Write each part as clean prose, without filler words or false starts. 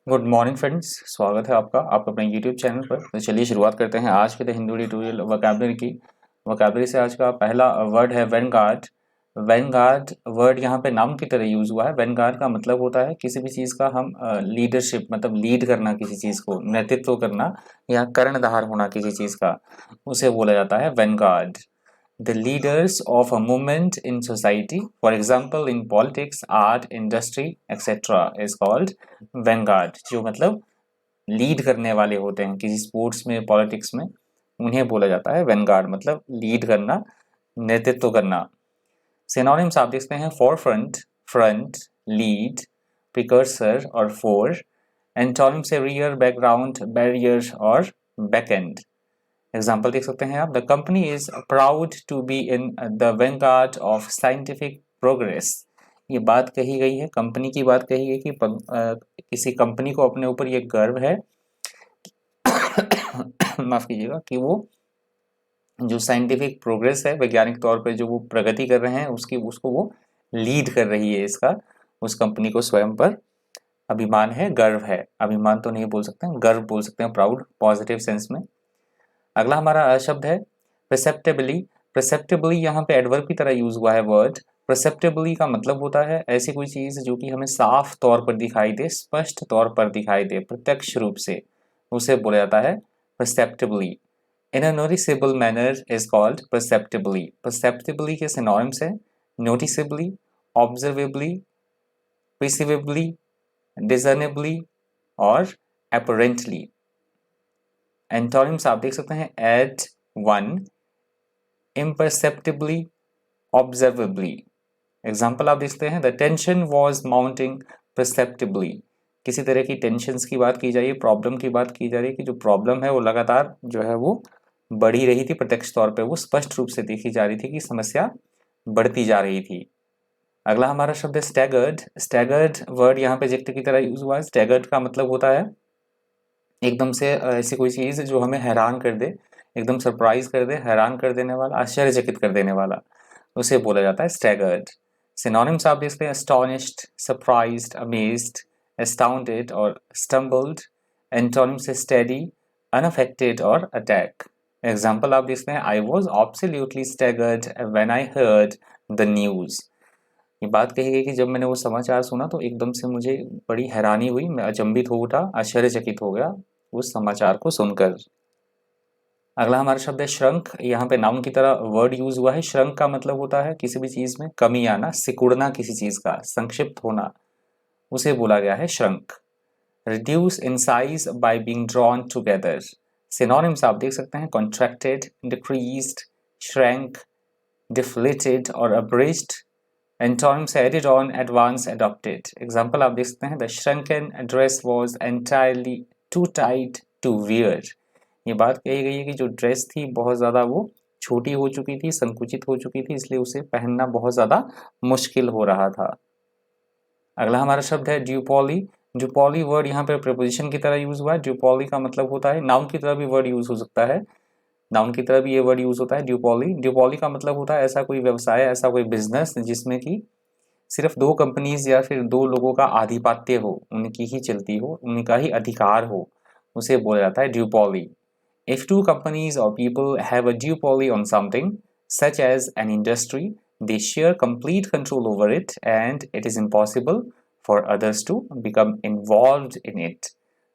Good morning friends, स्वागत है आपका अपने यूट्यूब चैनल पर। तो चलिए शुरुआत करते हैं आज के द हिंदू ट्यूटोरियल वोकैबुलरी की। वोकैबुलरी से आज का पहला वर्ड है वैनगार्ड। वैनगार्ड वर्ड यहाँ पे नाउन की तरह यूज हुआ है। वैनगार्ड का मतलब होता है किसी भी चीज़ का हम लीडरशिप मतलब लीड करना, किसी चीज़ को नेतृत्व करना या कर्णधार होना किसी चीज़ का, उसे बोला जाता है Vanguard. The leaders of a movement in society, for example in politics, art, industry, etc. is called vanguard। जो मतलब लीड करने वाले होते हैं किसी स्पोर्ट्स में, पॉलिटिक्स में, उन्हें बोला जाता है vanguard, मतलब लीड करना, नेतृत्व करना। सिनोनिम्स आप देखते हैं forefront, front, lead, precursor और फोर। एंटोनिम से रियर, बैकग्राउंड, बैरियर और बैक एंड। एग्जाम्पल देख सकते हैं आप। The company is proud to be in the vanguard of scientific progress. ये बात कही गई है, कंपनी की बात कही गई कि किसी कंपनी को अपने ऊपर ये गर्व है माफ कीजिएगा, कि वो जो साइंटिफिक प्रोग्रेस है, वैज्ञानिक तौर पे जो वो प्रगति कर रहे हैं उसको वो लीड कर रही है। इसका उस कंपनी को स्वयं पर अभिमान है, गर्व है। अभिमान तो नहीं बोल सकते हैं, गर्व बोल सकते हैं, प्राउड पॉजिटिव सेंस में। अगला हमारा शब्द है परसेप्टेबली। परसेप्टेबली यहाँ पे एडवर्ब की तरह यूज हुआ है वर्ड। परसेप्टेबली का मतलब होता है ऐसी कोई चीज जो कि हमें साफ तौर पर दिखाई दे, स्पष्ट तौर पर दिखाई दे, प्रत्यक्ष रूप से, उसे बोला जाता है perceptibly. In a noticeable manner is called perceptibly. Perceptibly के सिनोनिम्स है नोटिसेबली, ऑब्जर्वेबली, perceivably, discernibly और apparently। एंटोनिम्स आप देख सकते हैं at one, imperceptibly, observably। Example आप देखते हैं the tension was mounting perceptibly. किसी तरह की टेंशन्स की बात की जा रही है, प्रॉब्लम की बात की जा रही है कि जो प्रॉब्लम है वो लगातार जो है वो बढ़ी रही थी, प्रत्यक्ष तौर पे वो स्पष्ट रूप से देखी जा रही थी कि समस्या बढ़ती जा रही थी। अगला हमारा शब्द है स्टैगर्ड। स्टैगर्ड वर्ड यहाँ पे एडजेक्टिव की तरह यूज हुआ है। स्टैगर्ड का मतलब होता है एकदम से ऐसी कोई चीज जो हमें हैरान कर दे, एकदम सरप्राइज कर दे, हैरान कर देने वाला, आश्चर्यचकित कर देने वाला, उसे बोला जाता है स्टैगर्ड। सिनोनिम्स आप देखते हैं एस्टोनिश्ड, सरप्राइज्ड, अमेज्ड, एस्टाउंडेड और स्टम्बल्ड। एंटोनिम से स्टेडी, अनअफेक्टेड और अटैक। एग्जाम्पल आप देखते हैं I was absolutely staggered when I heard the news. ये बात कही गई कि जब मैंने वो समाचार सुना तो एकदम से मुझे बड़ी हैरानी हुई, मैं अचंभित हो उठा, आश्चर्यचकित हो गया उस समाचार को सुनकर। अगला हमारा शब्द है श्रंक। यहाँ पे नाउन की तरह वर्ड यूज हुआ है। श्रंक का मतलब होता है किसी भी चीज में कमी आना, सिकुड़ना, किसी चीज का संक्षिप्त होना, उसे बोला गया है shrunk. Reduce in size by being drawn together. Synonyms आप देख सकते हैं कॉन्ट्रैक्टेड, डिक्रीज्ड, श्रैंक, डिफ्लेटेड और abridged. Antonyms added on, advance, adopted. Example आप देख सकते हैं the shrunken dress was entirely too tight to wear. ये बात कही गई है कि जो ड्रेस थी बहुत ज़्यादा वो छोटी हो चुकी थी, संकुचित हो चुकी थी, इसलिए उसे पहनना बहुत ज़्यादा मुश्किल हो रहा था। अगला हमारा शब्द है ड्यूपॉली। ड्यूपॉली वर्ड यहाँ पे प्रीपोजिशन की तरह यूज हुआ है। ड्यूपॉली का मतलब होता है नाउन की तरह भी वर्ड यूज हो सकता है, नाउन की तरह भी ये वर्ड यूज होता है ड्यूपॉली। ड्यूपॉली का मतलब होता है ऐसा कोई व्यवसाय, ऐसा कोई बिजनेस जिसमें कि सिर्फ दो कंपनीज या फिर दो लोगों का आधिपत्य हो, उनकी ही चलती हो, उनका ही अधिकार हो, उसे बोला जाता है ड्यूपॉली। If two companies or people have a duopoly on something, such as an industry, they share complete control over it and it is impossible for others to become involved in it.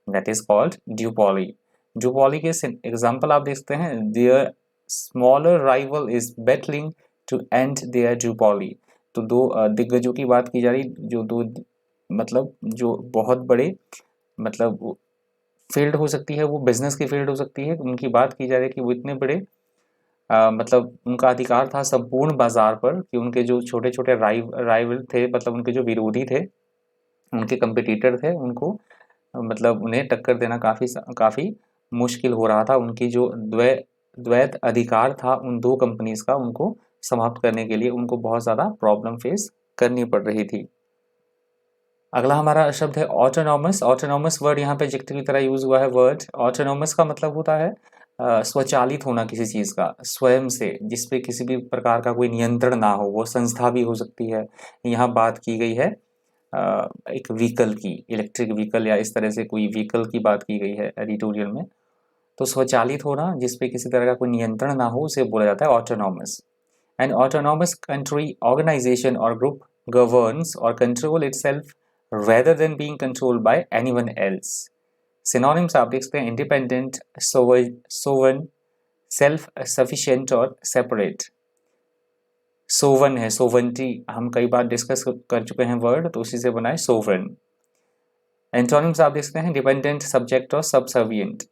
That is called duopoly. Duopoly के example आप देख सकते हैं their smaller rival is battling to end their duopoly। तो दो दिग्गजों की बात की जा रही, जो दो मतलब जो बहुत बड़े मतलब फील्ड हो सकती है, वो बिजनेस की फील्ड हो सकती है, उनकी बात की जा रही है कि वो इतने बड़े मतलब उनका अधिकार था संपूर्ण बाजार पर कि उनके जो छोटे छोटे राइवल थे, मतलब उनके जो विरोधी थे, उनके कंपिटिटर थे, उनको मतलब उन्हें टक्कर देना काफ़ी काफ़ी मुश्किल हो रहा था। उनकी जो द्वैत अधिकार था उन दो कंपनीज का, उनको समाप्त करने के लिए उनको बहुत ज़्यादा प्रॉब्लम फेस करनी पड़ रही थी। अगला हमारा शब्द है ऑटोनॉमस। ऑटोनॉमस वर्ड यहाँ पे एडजेक्टिव की तरह यूज हुआ है वर्ड। ऑटोनॉमस का मतलब होता है स्वचालित होना किसी चीज़ का, स्वयं से, जिसपे किसी भी प्रकार का कोई नियंत्रण ना हो, वो संस्था भी हो सकती है। यहाँ बात की गई है एक व्हीकल की, इलेक्ट्रिक व्हीकल या इस तरह से कोई व्हीकल की बात की गई है एडिटोरियल में। तो स्वचालित होना जिसपे किसी तरह का कोई नियंत्रण ना हो उसे बोला जाता है autonomous. An autonomous country, organisation और ग्रुप गवर्न्स और control itself rather than being controlled by anyone else. Synonyms आप देख सकते हैं इंडिपेंडेंट, सोवन, सेल्फ सफिशिएंट और सेपरेट। सोवन है, सोवनटी हम कई बार डिस्कस कर चुके हैं वर्ड, तो उसी से बना है सोवन। एंटोनिम्स आप देख सकते हैं डिपेंडेंट, सब्जेक्ट और सबसर्विएंट।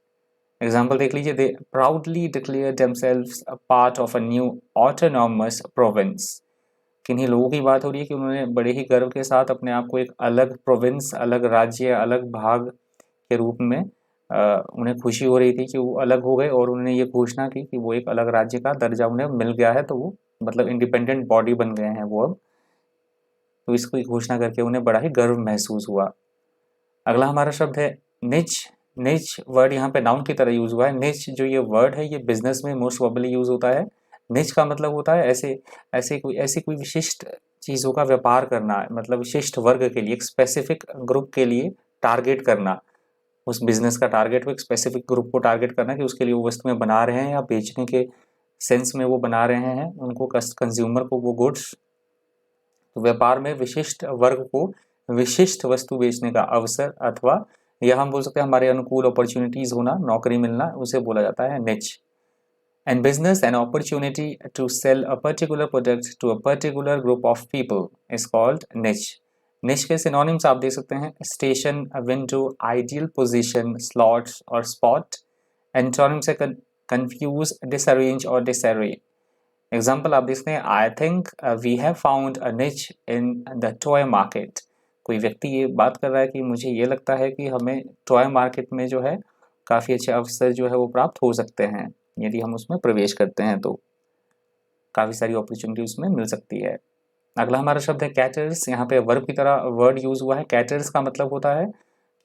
एग्जाम्पल देख लीजिए, they proudly declare themselves a part of a new autonomous province. किन्हीं लोगों की बात हो रही है कि उन्होंने बड़े ही गर्व के साथ अपने आप को एक अलग प्रोविंस, अलग राज्य, अलग भाग के रूप में उन्हें खुशी हो रही थी कि वो अलग हो गए और उन्होंने ये घोषणा की कि वो एक अलग राज्य का दर्जा उन्हें मिल गया है, तो वो मतलब इंडिपेंडेंट बॉडी बन गए हैं वो अब। तो इसको घोषणा करके उन्हें बड़ा ही गर्व महसूस हुआ। अगला हमारा शब्द है निच। निच वर्ड यहाँ पे नाउन की तरह यूज हुआ है। निच जो ये वर्ड है ये बिजनेस में मोस्ट प्रोबेबली यूज होता है। निच का मतलब होता है ऐसी कोई विशिष्ट चीज़ों का व्यापार करना, मतलब विशिष्ट वर्ग के लिए, एक स्पेसिफिक ग्रुप के लिए टारगेट करना। उस बिजनेस का टारगेट हो एक स्पेसिफिक ग्रुप को टारगेट करना कि उसके लिए वो वस्तुएं बना रहे हैं या बेचने के सेंस में वो बना रहे हैं उनको, कंज्यूमर को वो गुड्स। तो व्यापार में विशिष्ट वर्ग को विशिष्ट वस्तु बेचने का अवसर, अथवा यह हम बोल सकते हैं हमारे अनुकूल अपॉर्चुनिटीज होना, नौकरी मिलना, उसे बोला जाता है niche. And business an opportunity to sell a particular product to a particular group of people is called niche. Niche के सिनोनिम्स आप देख सकते हैं station, window, ideal position, slots और स्पॉट। एंटोनिम से कंफ्यूज, डिसअरेंज और डिसअरे। एग्जाम्पल आप देख सकते हैं I think we have found a niche in the toy market. कोई व्यक्ति ये बात कर रहा है कि मुझे ये लगता है कि हमें टॉय मार्केट में जो है काफ़ी अच्छे अवसर जो है वो प्राप्त हो सकते हैं, यदि हम उसमें प्रवेश करते हैं तो काफ़ी सारी अपॉर्चुनिटी उसमें मिल सकती है। अगला हमारा शब्द है कैटर्स। यहाँ पे वर्ब की तरह वर्ड यूज हुआ है। कैटर्स का मतलब होता है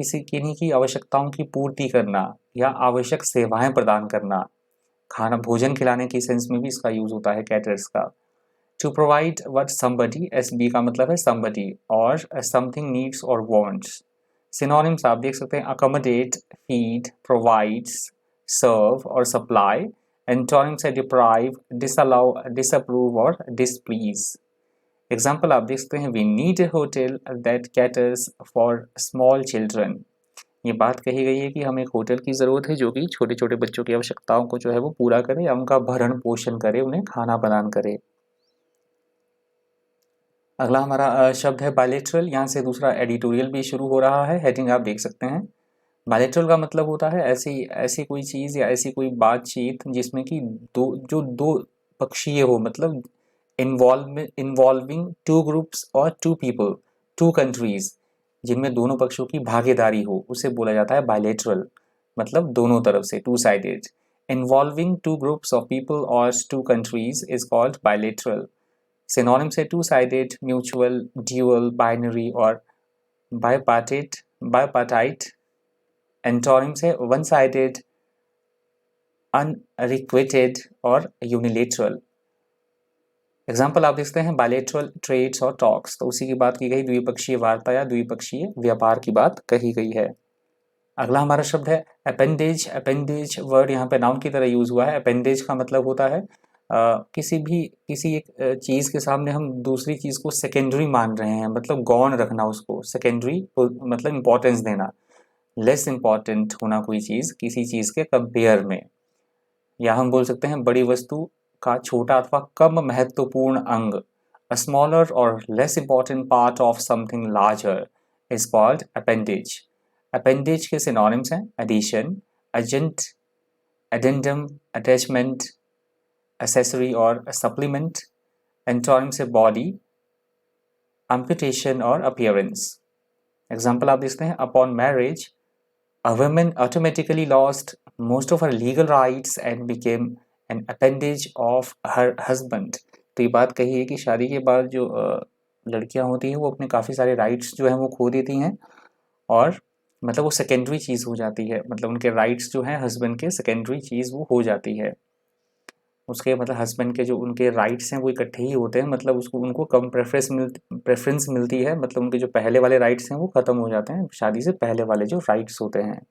किन्हीं की आवश्यकताओं की पूर्ति करना या आवश्यक सेवाएं प्रदान करना। खाना, भोजन खिलाने की सेंस में भी इसका यूज होता है कैटर्स का। To provide what somebody, S B का मतलब है समबडी, और समथिंग नीड्स और वांट्स। सिनोनिम्स आप देख सकते हैं अकोमोडेट, फीड, प्रोवाइड्स, सर्व और सप्लाई। एंटोनिम्स है डिप्राइव, डिसअलाउ, डिसअप्रूव और डिसप्लीज। एग्जाम्पल आप देख सकते हैं we need a hotel that caters for small children. ये बात कही गई है कि हमें एक होटल की ज़रूरत है जो कि छोटे छोटे बच्चों की आवश्यकताओं को जो है वो पूरा करे या उनका भरण पोषण करे, उन्हें खाना प्रदान करे। अगला हमारा शब्द है बायलेटरल। यहाँ से दूसरा एडिटोरियल भी शुरू हो रहा है। हेडिंग आप देख सकते हैं। बायलेटरल का मतलब होता है ऐसी ऐसी कोई चीज़ या ऐसी कोई बातचीत जिसमें कि दो पक्षीय हो, मतलब इन्वॉल्विंग टू ग्रुप्स और टू पीपल, टू कंट्रीज, जिनमें दोनों पक्षों की भागीदारी हो, उसे बोला जाता है बायलेटरल। मतलब दोनों तरफ से, two sided. Involving two groups of people और two countries is called bilateral. Synonym से two sided, mutual, dual, binary और बायपार्टाइट। एंटोनिम से वन साइडेड, अनरिक्वेटेड और यूनिलेटरल। एग्जाम्पल आप देखते हैं बायलेटरल ट्रेड्स और टॉक्स, तो उसी की बात की गई, द्विपक्षीय वार्ता या द्विपक्षीय व्यापार की बात कही गई है। अगला हमारा शब्द है अपेंडेज। अपेंडेज वर्ड यहाँ पे नाउन की तरह यूज हुआ है। अपेंडेज का मतलब होता है किसी एक चीज़ के सामने हम दूसरी चीज़ को सेकेंडरी मान रहे हैं, मतलब गौण रखना उसको, सेकेंडरी मतलब इंपॉर्टेंस देना, लेस इंपॉर्टेंट होना कोई चीज़ किसी चीज़ के कंपेयर में। या हम बोल सकते हैं बड़ी वस्तु का छोटा अथवा कम महत्वपूर्ण अंग, a smaller or less important part of something larger is called appendage. Appendage के synonyms हैं addition, adjunct, addendum, attachment, accessory और supplement. Antonyms है body, amputation और appearance. Example आप देखते हैं upon marriage, a woman automatically lost most of her legal rights and became an appendage of her husband. तो ये बात कही है कि शादी के बाद जो लड़कियां होती हैं वो अपने काफ़ी सारे राइट्स जो हैं वो खो देती हैं, और मतलब वो सेकेंडरी चीज़ हो जाती है, मतलब उनके राइट्स जो हैं हस्बैंड के सेकेंडरी चीज़ वो हो जाती है। उसके मतलब हस्बैंड के जो उनके राइट्स हैं वो इकट्ठे ही होते हैं, मतलब उसको उनको कम प्रेफरेंस मिलती है, मतलब उनके जो पहले वाले राइट्स हैं वो ख़त्म हो जाते हैं शादी से पहले वाले जो राइट्स होते हैं।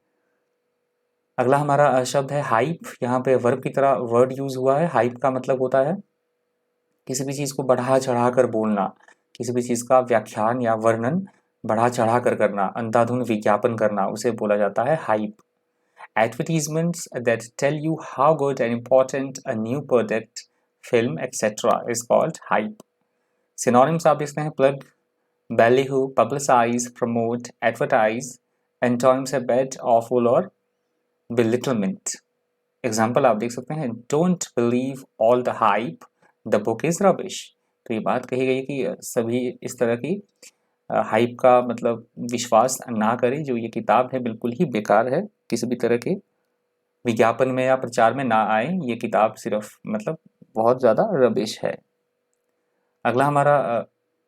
अगला हमारा शब्द है हाइप। यहाँ पे वर्ब की तरह वर्ड यूज़ हुआ है। हाइप का मतलब होता है किसी भी चीज़ को बढ़ा चढ़ा कर बोलना, किसी भी चीज़ का व्याख्यान या वर्णन बढ़ा चढ़ा कर करना, अंधाधुंध विज्ञापन करना, उसे बोला जाता है hype. Advertisements that tell you how good and important a new product, film, etc. is called hype. Synonyms आप देखते हैं plug, ballyhoo, publicize, promote, advertise. Antonyms है bad, awful और belittlement. Example आप देख सकते हैं don't believe all the hype, the book is rubbish. तो ये बात कही गई कि सभी इस तरह की हाइप का मतलब विश्वास ना करें, जो ये किताब है बिल्कुल ही बेकार है, किसी भी तरह के विज्ञापन में या प्रचार में ना आए, ये किताब सिर्फ मतलब बहुत ज़्यादा रबिश है। अगला हमारा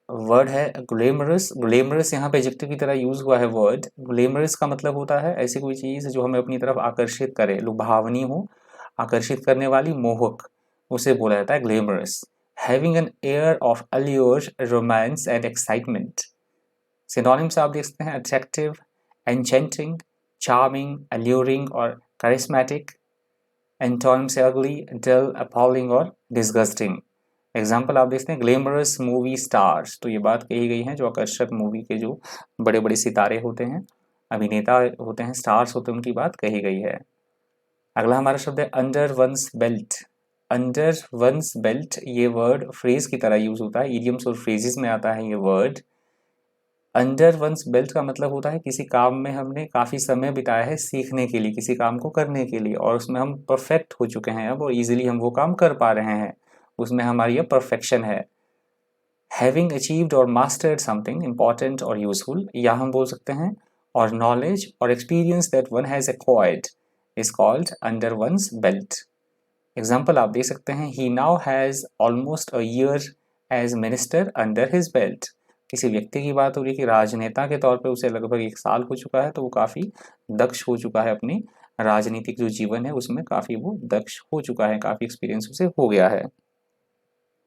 वर्ड है ग्लैमरस। ग्लैमरस यहाँ पे एडजेक्टिव की तरह यूज़ हुआ है वर्ड। ग्लैमरस का मतलब होता है ऐसी कोई चीज़ जो हमें अपनी तरफ आकर्षित करे, लुभावनी हो, आकर्षित करने वाली, मोहक, उसे बोला जाता है glamorous. Having an air of allure, romance and excitement. Synonyms आप देख सकते हैं अट्रैक्टिव, एन्चेंटिंग, चार्मिंग, अल्यूरिंग और charismatic. एंटोनिम्स है ugly, dull, appalling और disgusting. एग्जाम्पल आप देखते हैं ग्लैमरस मूवी स्टार्स। तो ये बात कही गई है जो आकर्षक मूवी के जो बड़े बड़े सितारे होते हैं, अभिनेता होते हैं, स्टार्स होते हैं, उनकी बात कही गई है। अगला हमारा शब्द है under one's belt. Under one's belt ये वर्ड फ्रेज की तरह यूज होता है, इडियम्स और फ्रेजेस में आता है ये वर्ड। अंडर वंस बेल्ट का मतलब होता है किसी काम में हमने काफ़ी समय बिताया है सीखने के लिए, किसी काम को करने के लिए, और उसमें हम परफेक्ट हो चुके हैं अब और इजीली हम वो काम कर पा रहे हैं, उसमें हमारी यह परफेक्शन है। हैविंग अचीव्ड और मास्टर्ड समथिंग इम्पॉर्टेंट और यूजफुल, या हम बोल सकते हैं और नॉलेज और experience that one has acquired is called under one's belt. Example आप दे सकते हैं he now has almost a year as minister under his belt. किसी व्यक्ति की बात हो रही है कि राजनेता के तौर पे उसे लगभग 1 साल हो चुका है, तो वो काफ़ी दक्ष हो चुका है, अपनी राजनीतिक जो जीवन है उसमें काफ़ी वो दक्ष हो चुका है, काफ़ी एक्सपीरियंस उसे हो गया है।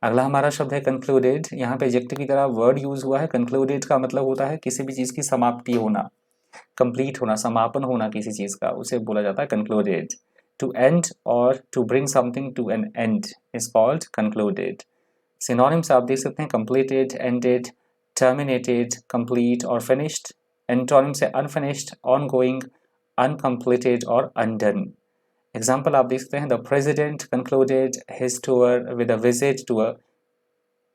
अगला हमारा शब्द है कंक्लूडेड। यहाँ पे एडजेक्टिव की तरह वर्ड यूज हुआ है। कंक्लूडेड का मतलब होता है किसी भी चीज़ की समाप्ति होना, कंप्लीट होना, समापन होना किसी चीज़ का, उसे बोला जाता है कंक्लूडेड। टू एंड और to bring something to an end is called concluded. Synonyms आप देख सकते हैं कंप्लीटेड, एंडेड, टर्मिनेटेड, कंप्लीट और फिनिश्ड। एंटोनिम्स है अनफिनिश्ड, ऑनगोइंग, अनकम्प्लीटेड और अनडन। एग्जाम्पल आप देख सकते हैं the president concluded his tour with a visit to a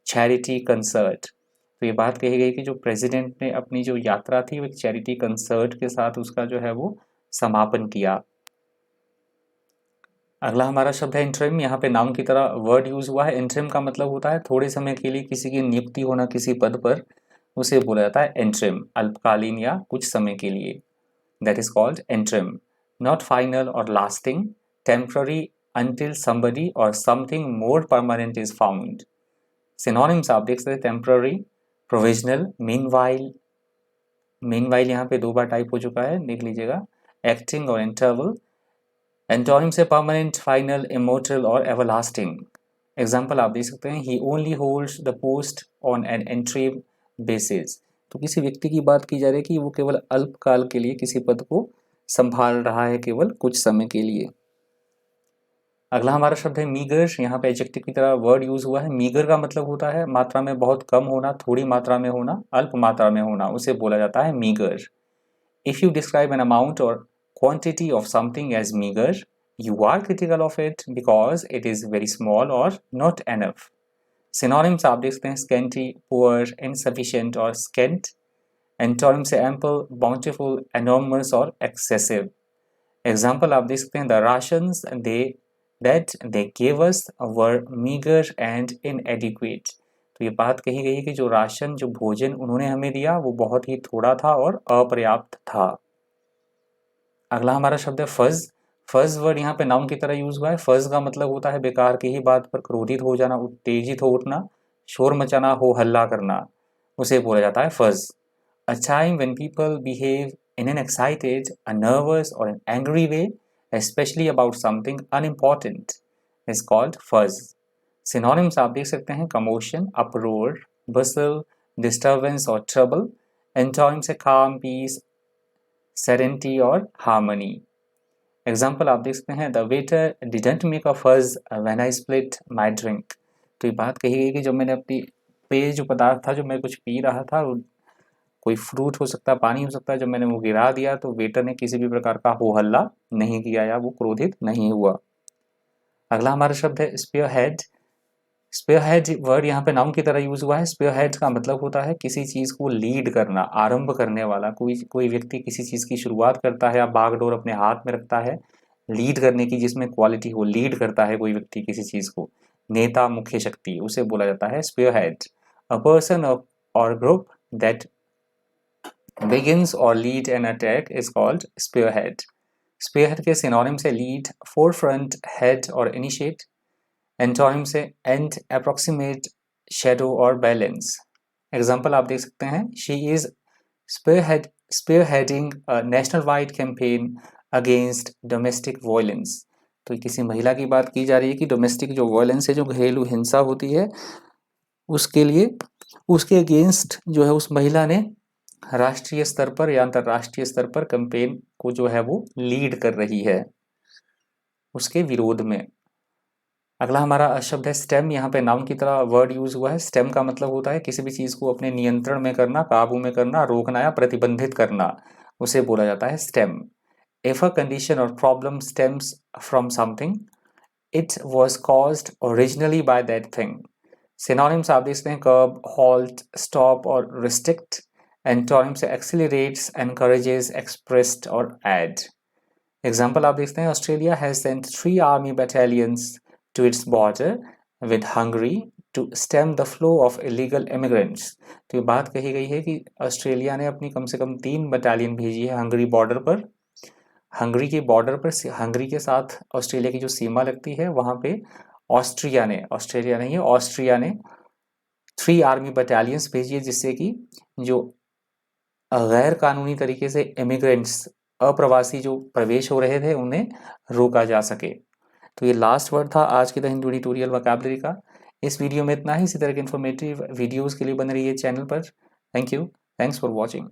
charity concert. तो ये बात कही गई कि जो प्रेसिडेंट ने अपनी जो यात्रा थी वो एक चैरिटी कंसर्ट के साथ उसका जो है वो समापन किया। अगला हमारा शब्द है इंटरिम। यहाँ पे नाउन की तरह वर्ड यूज हुआ है। इंटरिम का मतलब होता है थोड़े समय के लिए किसी की नियुक्ति होना किसी पद पर, उसे बोला जाता है इंटरिम, अल्पकालीन या कुछ समय के लिए। That is called interim. Not final और lasting, temporary, until somebody or something more permanent is found. Synonyms आप देख सकते हैं टेम्पररी, प्रोविजनल, मीनवाइल यहाँ पे 2 बार टाइप हो चुका है, देख लीजिएगा, एक्टिंग और इंटरवल। एंटोनिम्स है परमानेंट, फाइनल, इमोर्टल और एवरलास्टिंग। एग्जाम्पल आप देख सकते हैं he only holds the post on an interim basis. तो किसी व्यक्ति की बात की जा रही है कि वो केवल अल्पकाल के लिए किसी पद को संभाल रहा है, केवल कुछ समय के लिए। अगला हमारा शब्द है मीगर। यहाँ पे एडजेक्टिव की तरह वर्ड यूज हुआ है। मीगर का मतलब होता है मात्रा में बहुत कम होना, थोड़ी मात्रा में होना, अल्प मात्रा में होना, उसे बोला जाता है meagre. If you describe an amount और quantity of something as meagre, you are critical of it because it is very small और नॉट एनफ। सिनोनिम्स आप देख सकते हैं स्कैंटी, पुअर, इनसफिशिएंट और स्केंट। एंटोनिम से एम्पल, बाउंटीफुल, एनॉर्मस और excessive. Example आप देख सकते हैं the rations that they gave us were meager and inadequate। तो ये बात कही गई है कि जो राशन, जो भोजन उन्होंने हमें दिया वो बहुत ही थोड़ा था और अपर्याप्त था। अगला हमारा शब्द है फज। फज वर्ड यहाँ पे नाउन की तरह यूज हुआ है। फज का मतलब होता है बेकार की ही बात पर क्रोधित हो जाना, उत्तेजित हो उठना, शोर मचाना, हो हल्ला करना, उसे बोला जाता है fudge. A time when people behave in an excited, a nervous or an angry way, especially about something unimportant, is called fuzz. Synonyms आप देख सकते हैं commotion, uproar, bustle, disturbance और trouble. Antonyms है calm, peace, serenity और harmony. Example आप देख सकते हैं the waiter didn't make a fuzz when I split my drink. तो ये बात कही गई कि जब मैंने अपनी पेय जो पदार्थ था, जो मैं कुछ पी रहा था, कोई फ्रूट हो सकता है, पानी हो सकता है, जब मैंने वो गिरा दिया तो वेटर ने किसी भी प्रकार का हो हल्ला नहीं किया या वो क्रोधित नहीं हुआ। अगला हमारा शब्द है spearhead. Spearhead word यहाँ पे नाउन की तरह यूज हुआ है। स्पीयर हेड का मतलब होता है किसी चीज को लीड करना, आरंभ करने वाला। कोई व्यक्ति किसी चीज की शुरुआत करता है या बागडोर अपने हाथ में रखता है लीड करने की, जिसमें क्वालिटी हो, लीड करता है कोई व्यक्ति किसी चीज को, नेता, मुख्य शक्ति, उसे बोला जाता है स्पीयर हेड। अ पर्सन और group that begins or lead an attack is called spearhead. Spearhead के synonyms है lead, forefront, head और initiate. Antonyms है end, approximate, shadow और balance. Example आप देख सकते हैं she is spearheading a national-wide campaign against domestic violence. तो किसी महिला की बात की जा रही है कि डोमेस्टिक जो वायलेंस है, जो घरेलू हिंसा होती है, उसके लिए, उसके अगेंस्ट जो है उस महिला ने राष्ट्रीय स्तर पर या अंतरराष्ट्रीय स्तर पर कैंपेन को जो है वो लीड कर रही है उसके विरोध में। अगला हमारा शब्द है स्टेम। यहाँ पे नाउन की तरह वर्ड यूज हुआ है। स्टेम का मतलब होता है किसी भी चीज को अपने नियंत्रण में करना, काबू में करना, रोकना या प्रतिबंधित करना, उसे बोला जाता है स्टेम। इफ अ कंडीशन और problem stems from something it was caused originally by that thing. Synonyms आप देखते हैं कर्ब, हॉल्ट, स्टॉप और restrict. Antonyms accelerates, encourages, expressed और एड। एग्जाम्पल आप देखते हैं Australia has sent 3 army battalions to its border with Hungary to stem the flow of illegal immigrants. तो ये बात कही गई है कि ऑस्ट्रेलिया ने अपनी कम से कम 3 बटालियन भेजी है हंगरी बॉर्डर पर। हंगरी के बॉर्डर पर, हंगरी के साथ ऑस्ट्रेलिया की जो सीमा लगती है, वहां पे ऑस्ट्रिया ने, ऑस्ट्रेलिया नहीं है, ऑस्ट्रिया ने 3 आर्मी बटालियंस भेजी है, जिससे कि जो गैर कानूनी तरीके से इमिग्रेंट्स, अप्रवासी जो प्रवेश हो रहे थे, उन्हें रोका जा सके। तो ये लास्ट वर्ड था आज के द हिंदू ट्यूटोरियल वोकैबुलरी का। इस वीडियो में इतना ही। इसी तरह के इन्फॉर्मेटिव वीडियोस के लिए बने रहिए चैनल पर। Thank you, thanks for watching.